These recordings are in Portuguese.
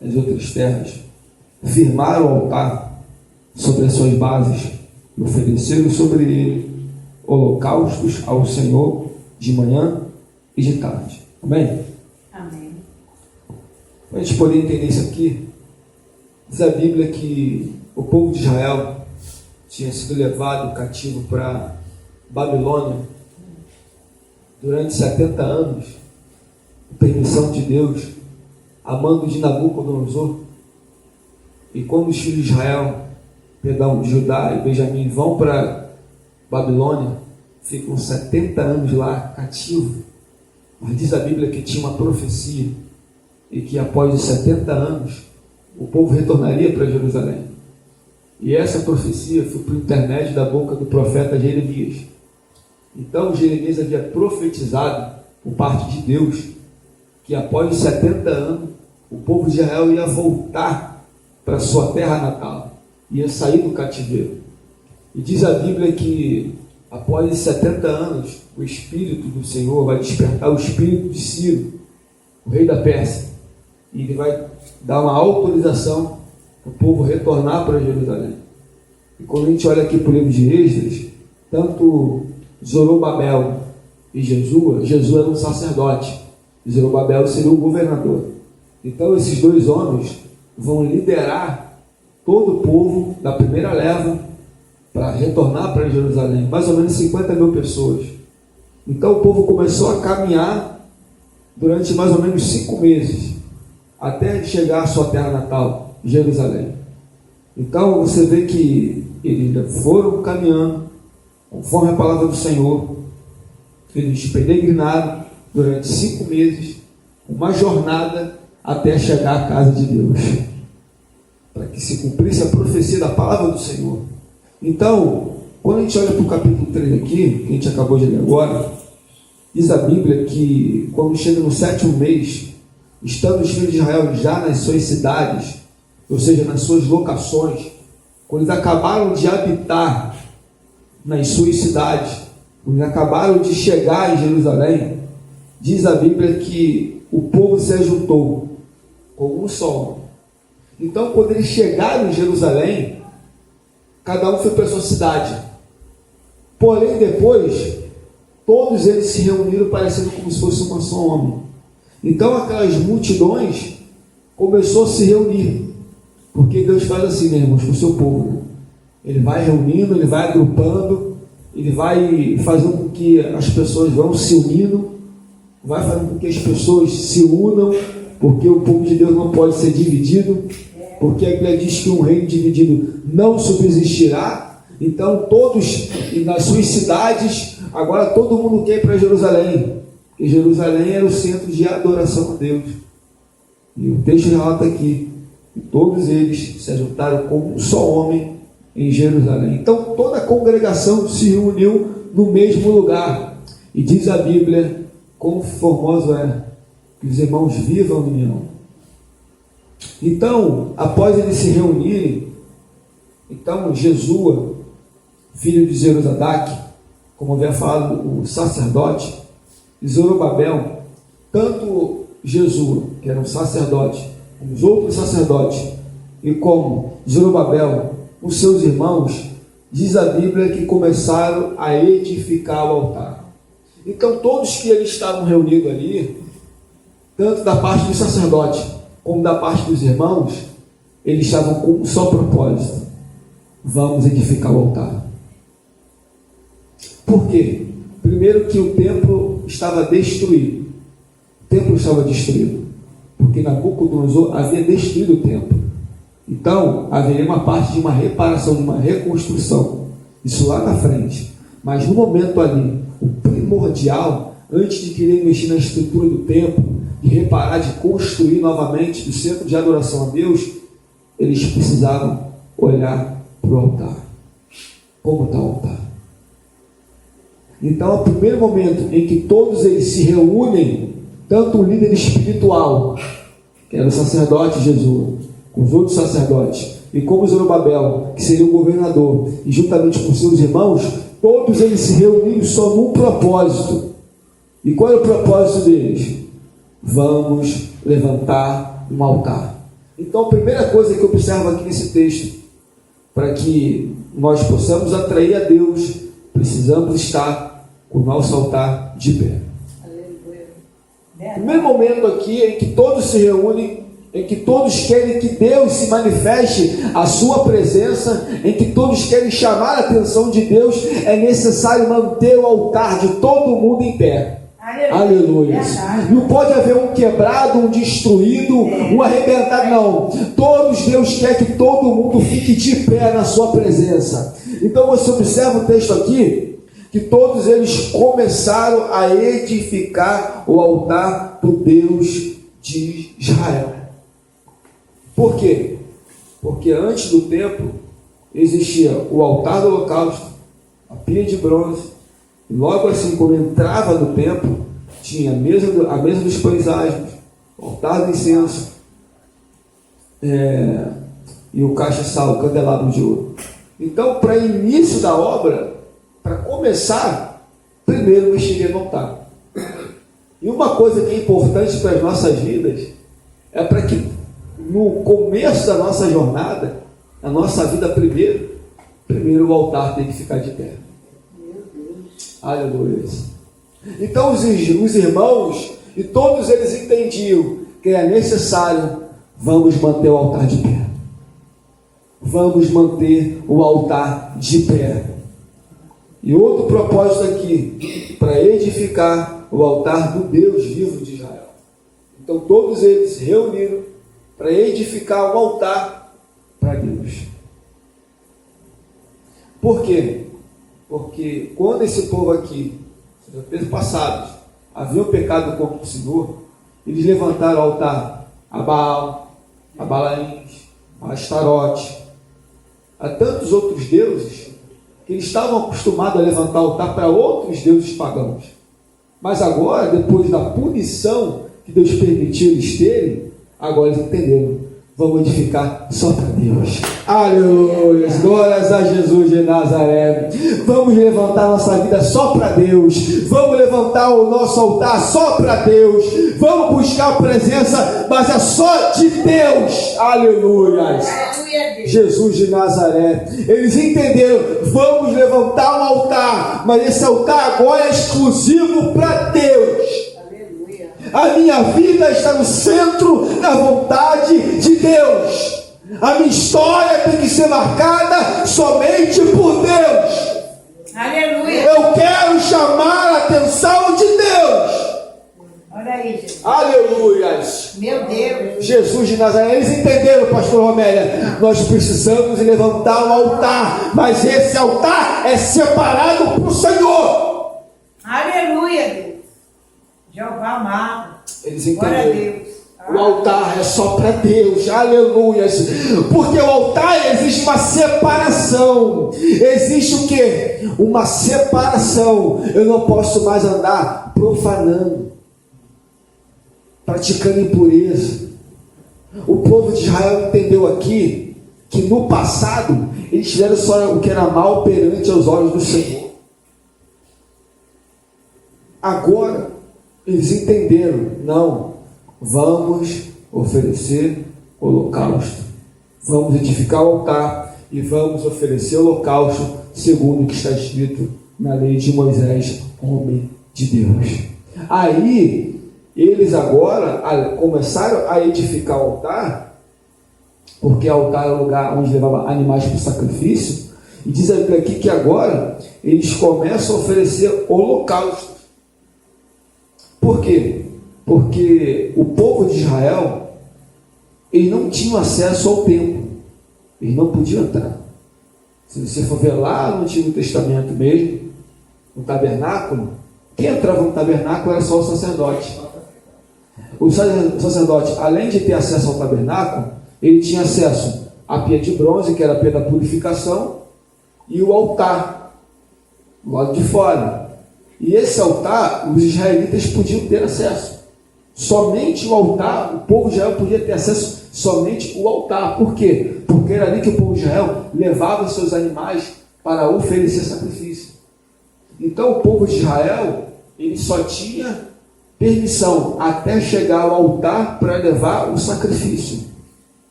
as outras terras, firmaram o altar sobre as suas bases e ofereceram sobre ele holocaustos ao Senhor de manhã e de tarde. Amém? Amém. Para a gente poder entender isso aqui, diz a Bíblia que o povo de Israel tinha sido levado cativo para Babilônia durante 70 anos, por permissão de Deus, a mando de Nabucodonosor. E quando os filhos de Israel, de Judá e Benjamim vão para Babilônia, ficam 70 anos lá cativos. Mas diz a Bíblia que tinha uma profecia e que após os 70 anos o povo retornaria para Jerusalém. E essa profecia foi por intermédio da boca do profeta Jeremias. Então Jeremias havia profetizado por parte de Deus que após os 70 anos o povo de Israel ia voltar para sua terra natal, ia sair do cativeiro. E diz a Bíblia que após os 70 anos o Espírito do Senhor vai despertar o espírito de Ciro, o rei da Pérsia, e ele vai dar uma autorização para o povo retornar para Jerusalém. E quando a gente olha aqui para o livro de Esdras, tanto Zorobabel e Jesua era um sacerdote, e Zorobabel seria o governador. Então esses dois homens vão liderar todo o povo da primeira leva para retornar para Jerusalém, mais ou menos 50 mil pessoas. Então o povo começou a caminhar durante mais ou menos 5 meses, até chegar à sua terra natal, Jerusalém. Então você vê que eles foram caminhando, conforme a palavra do Senhor, eles peregrinaram durante 5 meses, uma jornada até chegar à casa de Deus, para que se cumprisse a profecia da palavra do Senhor. Então, quando a gente olha para o capítulo 3 aqui, que a gente acabou de ler agora, diz a Bíblia que quando chega no 7º mês, estando os filhos de Israel já nas suas cidades, ou seja, nas suas locações, quando eles acabaram de habitar nas suas cidades, quando eles acabaram de chegar em Jerusalém, diz a Bíblia que o povo se ajuntou com um só homem. Então, quando eles chegaram em Jerusalém, cada um foi para a sua cidade. Porém, depois, todos eles se reuniram parecendo como se fosse um só homem. Então, aquelas multidões começou a se reunir. Porque Deus faz assim, né, irmãos, com o seu povo. Né? Ele vai reunindo, ele vai agrupando, ele vai fazendo com que as pessoas vão se unindo, vai fazendo com que as pessoas se unam, porque o povo de Deus não pode ser dividido, porque a Bíblia diz que um reino dividido não subsistirá. Então todos nas suas cidades, agora todo mundo quer ir para Jerusalém, porque Jerusalém era o centro de adoração a Deus. E o texto relata aqui que todos eles se juntaram como um só homem em Jerusalém. Então toda a congregação se reuniu no mesmo lugar. E diz a Bíblia, quão formoso é que os irmãos vivam em união. Então, após eles se reunirem, então Jesua, filho de Zeruzadaque, como havia falado o sacerdote, e Zorobabel, tanto Jesua, que era um sacerdote, como os outros sacerdotes, e como Zorobabel, os seus irmãos, diz a Bíblia que começaram a edificar o altar. Então todos que eles estavam reunidos ali, tanto da parte do sacerdote como da parte dos irmãos, eles estavam com um só propósito: vamos edificar o altar. Por quê? Primeiro que o templo estava destruído. O templo estava destruído porque Nabucodonosor havia destruído o templo. Então haveria uma parte de uma reparação, de uma reconstrução, isso lá na frente. Mas no momento ali, o primordial, antes de querer mexer na estrutura do templo, de reparar, de construir novamente do centro de adoração a Deus, eles precisavam olhar para o altar. Como está o altar? Então, é o primeiro momento em que todos eles se reúnem, tanto o líder espiritual, que era o sacerdote Jesua, com os outros sacerdotes, e como Zorobabel, que seria o governador, e juntamente com seus irmãos, todos eles se reuniram só num propósito. E qual é o propósito deles? Vamos levantar um altar. Então, a primeira coisa que eu observo aqui nesse texto, para que nós possamos atrair a Deus, precisamos estar com o nosso altar de pé. O primeiro momento aqui em que todos se reúnem, em que todos querem que Deus se manifeste a sua presença, em que todos querem chamar a atenção de Deus, é necessário manter o altar de todo mundo em pé. Aleluia. Não pode haver um quebrado, um destruído, um arrebentado, não. Deus quer que todo mundo fique de pé na sua presença. Então você observa o texto aqui, que todos eles começaram a edificar o altar do Deus de Israel. Por quê? Porque antes do templo existia o altar do holocausto, a pia de bronze, e logo assim, quando entrava no templo, tinha a mesa dos pães asmos, o altar do incenso, e o castiçal, o candelabro de ouro. Então, para início da obra, para começar, primeiro mexeria no altar. E uma coisa que é importante para as nossas vidas, é para que no começo da nossa jornada, na nossa vida primeiro o altar tem que ficar de pé. Aleluia. Então os irmãos, e todos eles entendiam que é necessário, vamos manter o altar de pé. Vamos manter o altar de pé. E outro propósito aqui, para edificar o altar do Deus vivo de Israel. Então todos eles se reuniram para edificar um altar para Deus. Por quê? Porque quando esse povo aqui, nos tempos passados, haviam pecado contra o Senhor, eles levantaram o altar a Baal, a Balaíns, a Astarote, a tantos outros deuses, que eles estavam acostumados a levantar altar para outros deuses pagãos. Mas agora, depois da punição que Deus permitiu eles terem, agora eles entenderam. Vamos edificar só para Deus. Aleluia! Glórias a Jesus de Nazaré. Vamos levantar nossa vida só para Deus. Vamos levantar o nosso altar só para Deus. Vamos buscar a presença, mas é só de Deus. Aleluia! Jesus de Nazaré. Eles entenderam. Vamos levantar um altar, mas esse altar agora é exclusivo para Deus. A minha vida está no centro da vontade de Deus. A minha história tem que ser marcada somente por Deus. Aleluia. Eu quero chamar a atenção de Deus. Olha aí, Jesus. Aleluia. Meu Deus. Jesus de Nazaré. Eles entenderam, pastor Romélia. Nós precisamos levantar um altar, mas esse altar é separado para o Senhor. Aleluia, Deus. Jeová amado. Eles Glória a entenderam. Deus. O altar é só para Deus, aleluia. Porque o altar existe uma separação. Existe o quê? Uma separação. Eu não posso mais andar profanando, praticando impureza. O povo de Israel entendeu aqui que no passado eles fizeram só o que era mal perante aos olhos do Senhor. Agora eles entenderam, não, vamos oferecer holocausto, vamos edificar o altar e vamos oferecer holocausto segundo o que está escrito na lei de Moisés, homem de Deus. Aí eles agora começaram a edificar o altar, porque o altar era o lugar onde levava animais para o sacrifício, e diz a Bíblia aqui que agora eles começam a oferecer holocausto. Por quê? Porque o povo de Israel, eles não tinham acesso ao templo, eles não podiam entrar. Se você for ver lá no Antigo Testamento mesmo, no tabernáculo, quem entrava no tabernáculo era só o sacerdote. O sacerdote, além de ter acesso ao tabernáculo, ele tinha acesso à pia de bronze, que era a pia da purificação, e o altar, do lado de fora. E esse altar, os israelitas podiam ter acesso. Somente o altar, o povo de Israel podia ter acesso somente ao altar. Por quê? Porque era ali que o povo de Israel levava seus animais para oferecer sacrifício. Então o povo de Israel, ele só tinha permissão até chegar ao altar para levar o sacrifício.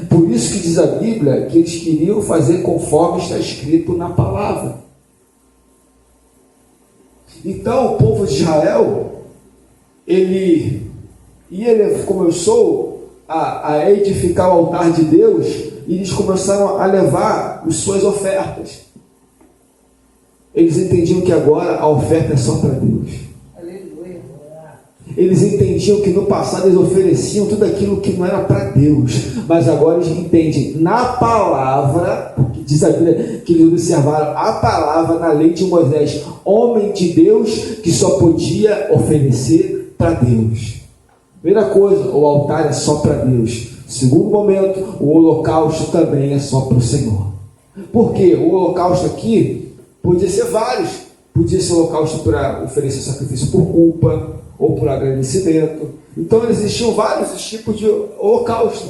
Por isso que diz a Bíblia que eles queriam fazer conforme está escrito na palavra. Então o povo de Israel, ele começou a edificar o altar de Deus, e eles começaram a levar as suas ofertas. Eles entendiam que agora a oferta é só para Deus. Aleluia. Eles entendiam que no passado eles ofereciam tudo aquilo que não era para Deus, mas agora eles entendem na palavra, porque diz a Bíblia que eles observaram a palavra na lei de Moisés, homem de Deus que só podia oferecer para Deus. Primeira coisa, o altar é só para Deus. Segundo momento, o holocausto também é só para o Senhor. Por quê? O holocausto aqui podia ser vários. Podia ser holocausto para oferecer sacrifício por culpa ou por agradecimento. Então existiam vários tipos de holocausto.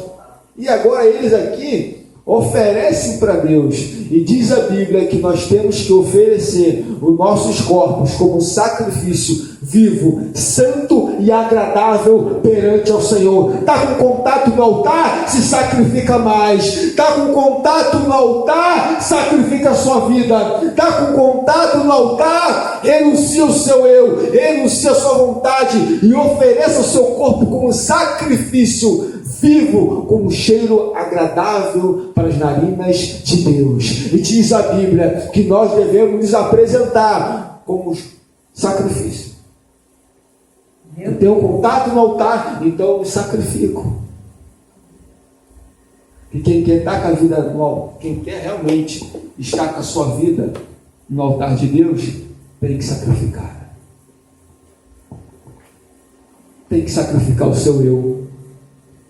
E agora eles aqui oferecem para Deus. E diz a Bíblia que nós temos que oferecer os nossos corpos como sacrifício vivo, santo e agradável perante ao Senhor. Está com contato no altar? Se sacrifica mais. Está com contato no altar? Sacrifica a sua vida. Está com contato no altar? Renuncia o seu eu, renuncia a sua vontade e ofereça o seu corpo como sacrifício vivo, com um cheiro agradável para as narinas de Deus. E diz a Bíblia que nós devemos nos apresentar como sacrifício. Eu tenho contato no altar, então eu me sacrifico. E quem quer estar com a vida no altar, quem quer realmente estar com a sua vida no altar de Deus, tem que sacrificar. Tem que sacrificar o seu eu.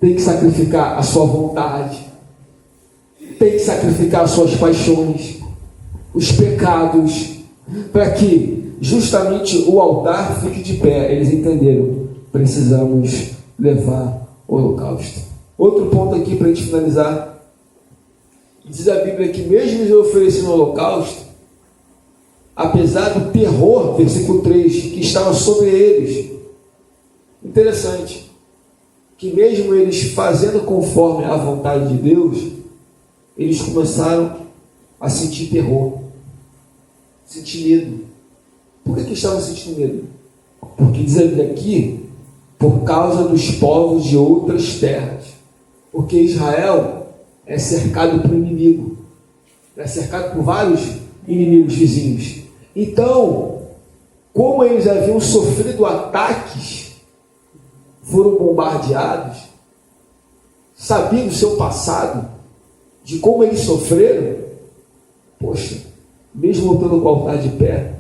Tem que sacrificar a sua vontade. Tem que sacrificar as suas paixões, os pecados, para que justamente o altar fique de pé. Eles entenderam, precisamos levar o holocausto. Outro ponto aqui para a gente finalizar. Diz a Bíblia que mesmo eles oferecendo o holocausto, apesar do terror, versículo 3, que estava sobre eles, interessante, que mesmo eles fazendo conforme a vontade de Deus, eles começaram a sentir terror, sentir medo. Por que estavam sentindo medo? Porque diz a Bíblia aqui, por causa dos povos de outras terras. Porque Israel é cercado por inimigo, é cercado por vários inimigos vizinhos. Então, como eles haviam sofrido ataques, foram bombardeados, sabiam do seu passado, de como eles sofreram, poxa, mesmo estando com o altar de pé,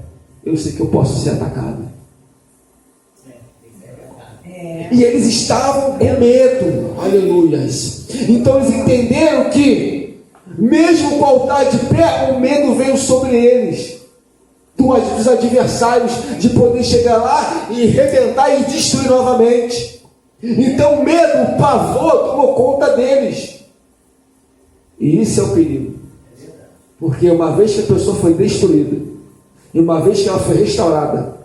eu sei que eu posso ser atacado. E eles estavam com medo, aleluias. Então eles entenderam que, mesmo com o altar de pé, o medo veio sobre eles, dos adversários, de poder chegar lá e arrebentar e destruir novamente. Então o medo, o pavor tomou conta deles. E isso é o perigo. Porque uma vez que a pessoa foi destruída, e uma vez que ela foi restaurada,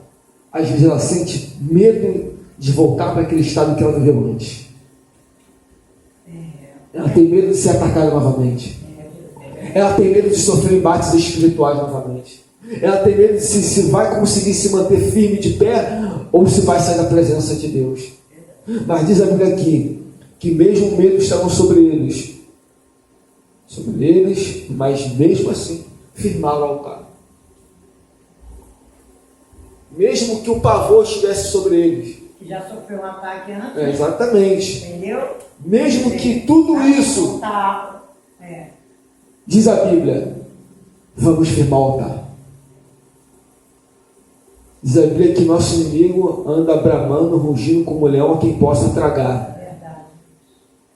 às vezes ela sente medo de voltar para aquele estado que ela viveu antes. Ela tem medo de ser atacada novamente. Ela tem medo de sofrer embates espirituais novamente. Ela tem medo de se vai conseguir se manter firme de pé ou se vai sair da presença de Deus. Mas diz a Bíblia aqui que mesmo o medo estava sobre eles, mas mesmo assim firmaram o altar. Mesmo que o pavor estivesse sobre eles. Que já sofreu um ataque antes. Exatamente. Entendeu? Mesmo que tudo isso, diz a Bíblia, vamos firmar o altar. Diz a Bíblia que nosso inimigo anda bramando, rugindo como leão a quem possa tragar. Verdade.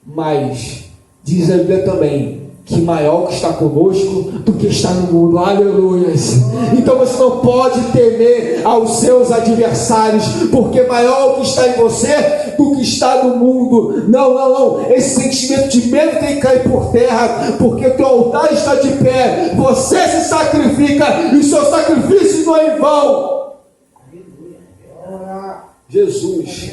Mas diz a Bíblia também que maior que está conosco do que está no mundo. Aleluias. Então você não pode temer aos seus adversários, porque maior que está em você do que está no mundo. Não. Esse sentimento de medo tem que cair por terra, porque o teu altar está de pé. Você se sacrifica e o seu sacrifício não é em vão. Jesus.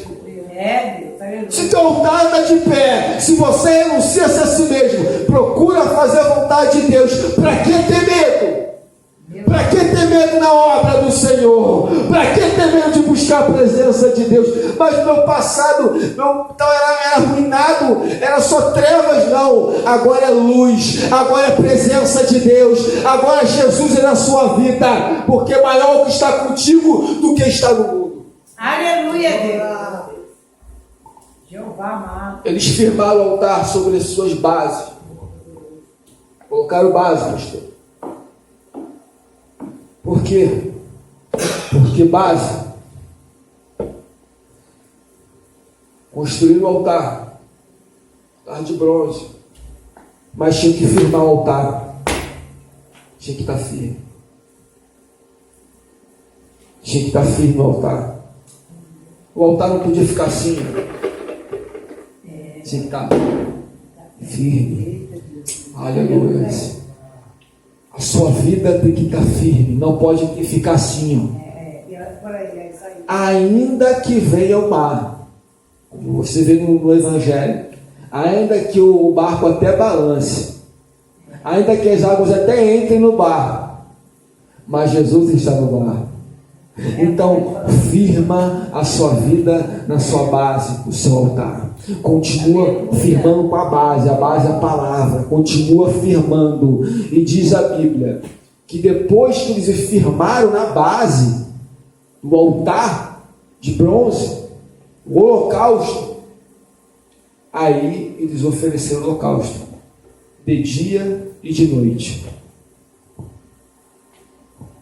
Deus, aleluia. Se teu altar está de pé, se você renuncia-se a si mesmo, procura fazer a vontade de Deus, para que ter medo? Para que ter medo na obra do Senhor? Para que ter medo de buscar a presença de Deus? Mas no meu passado não era arruinado, era só trevas, não. Agora é luz, agora é presença de Deus, agora Jesus é na sua vida, porque maior é o que está contigo do que está no mundo. Aleluia, Deus. Jeová amado. Eles firmaram o altar sobre as suas bases. Colocaram base, pastor. Por quê? Porque base. Construíram o altar de bronze, mas tinha que firmar o altar, tinha que estar firme, tinha que estar firme o altar. O altar não podia ficar assim, tinha que estar firme. Aleluia. A sua vida tem que estar firme, não pode ficar assim. Ainda que venha o mar, como você vê no Evangelho, ainda que o barco até balance, ainda que as águas até entrem no barco, mas Jesus está no barco. Então, firma a sua vida na sua base, o seu altar. Continua firmando com a base é a palavra. Continua firmando. E diz a Bíblia que depois que eles firmaram na base do altar de bronze, o holocausto, aí eles ofereceram o holocausto de dia e de noite.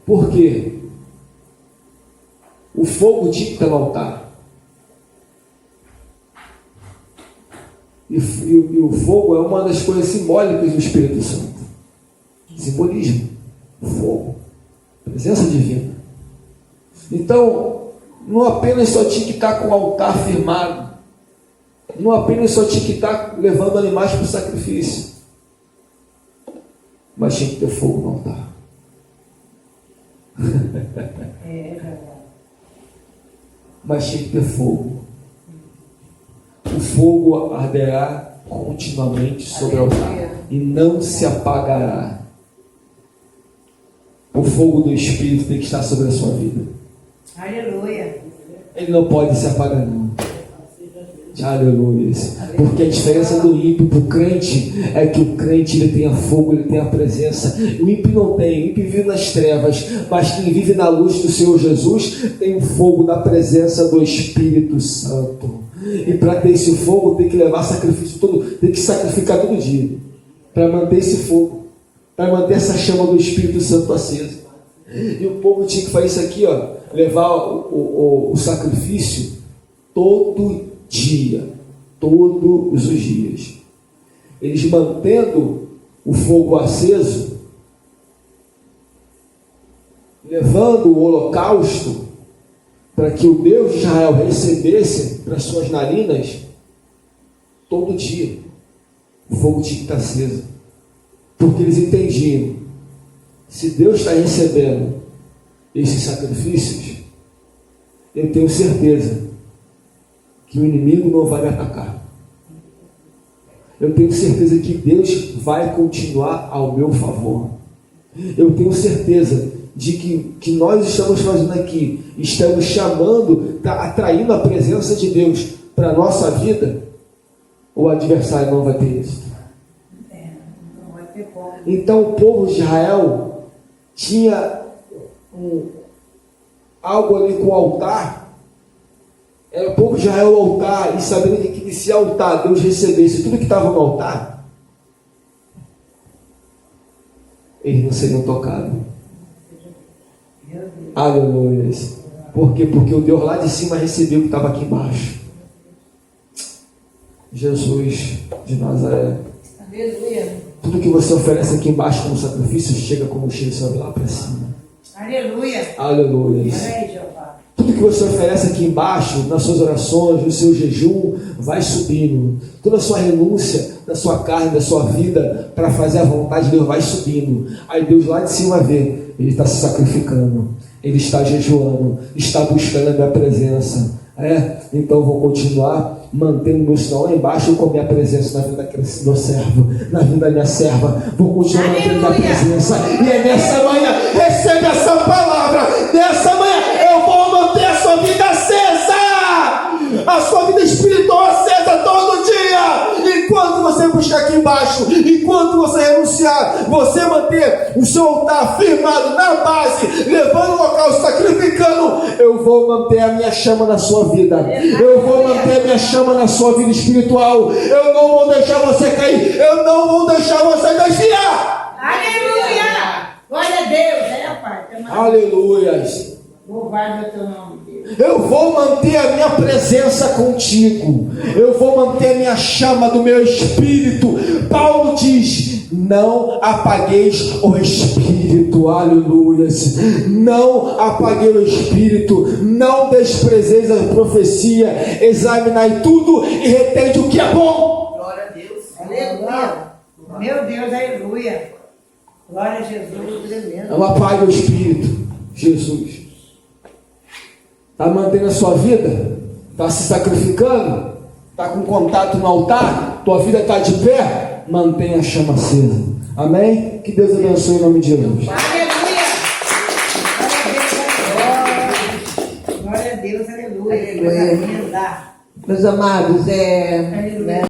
Por quê? O fogo tinha que estar no altar. E o fogo é uma das coisas simbólicas do Espírito Santo. Simbolismo. Fogo. Presença divina. Então, não apenas só tinha que estar com o altar firmado. Não apenas só tinha que estar levando animais para o sacrifício. Mas tinha que ter fogo no altar. Mas tinha que ter fogo. O fogo arderá continuamente sobre o altar e não se apagará. O fogo do Espírito tem que estar sobre a sua vida. Aleluia. Ele não pode se apagar, não. Aleluia. Porque a diferença do ímpio para o crente é que o crente ele tem a fogo, ele tem a presença. O ímpio não tem, o ímpio vive nas trevas, mas quem vive na luz do Senhor Jesus tem o fogo da presença do Espírito Santo. E para ter esse fogo tem que levar sacrifício todo, tem que sacrificar todo dia para manter esse fogo, para manter essa chama do Espírito Santo acesa. E o povo tinha que fazer isso aqui, ó, levar o sacrifício todo dia, todos os dias. Eles mantendo o fogo aceso, levando o holocausto para que o Deus de Israel recebesse para suas narinas todo dia. O fogo tinha que estar aceso, porque eles entendiam: se Deus está recebendo esses sacrifícios, eu tenho certeza que o inimigo não vai me atacar. Eu tenho certeza que Deus vai continuar ao meu favor. Eu tenho certeza de que nós estamos fazendo aqui, estamos chamando, atraindo a presença de Deus para a nossa vida, o adversário não vai ter êxito. Não vai ter como. Então o povo de Israel tinha algo ali com o altar. Era o povo de Israel o altar, e sabendo que se altar Deus recebesse tudo que estava no altar, eles não seriam tocados. Aleluia. Por quê? Porque o Deus lá de cima recebeu o que estava aqui embaixo. Jesus de Nazaré. Aleluia. Tudo que você oferece aqui embaixo como sacrifício chega como cheiro, sobe lá para cima. Aleluia. Aleluia. Amém, Jeová. Tudo que você oferece aqui embaixo, nas suas orações, no seu jejum, vai subindo. Toda a sua renúncia da sua carne, da sua vida, para fazer a vontade de Deus, vai subindo. Aí Deus lá de cima vê, ele está se sacrificando, ele está jejuando, está buscando a minha presença. Então eu vou continuar mantendo meu sinal lá embaixo com a minha presença na vida do meu servo, na vida da minha serva. Vou continuar mantendo a presença. E é nessa manhã, recebe essa palavra. Nessa manhã eu vou manter a sua vida acesa, a sua vida espiritual acesa todo dia. Enquanto você buscar aqui embaixo, enquanto você renunciar, você manter o seu altar firmado na base, levando o local, sacrificando, eu vou manter a minha chama na sua vida. Eu vou manter a minha chama na sua vida espiritual. Eu não vou deixar você cair. Eu não vou deixar você desviar. Aleluia! Glória a Deus, Pai. Aleluias. Louvado é o teu nome, Deus. Eu vou manter a minha presença contigo. Eu vou manter a minha chama do meu espírito. Paulo diz: não apagueis o espírito. Aleluias. Não apaguei o espírito. Não desprezeis a profecia. Examinai tudo e retende o que é bom. Glória a Deus. Aleluia. Meu Deus, aleluia. Glória a Jesus, tremendo. Não apague o espírito. Jesus está mantendo a sua vida? Está se sacrificando? Está com contato no altar? Tua vida está de pé? Mantenha a chama acesa. Amém? Que Deus abençoe em nome de Jesus. Aleluia! Glória a Deus, aleluia. Aleluia. Meus amados, Aleluia.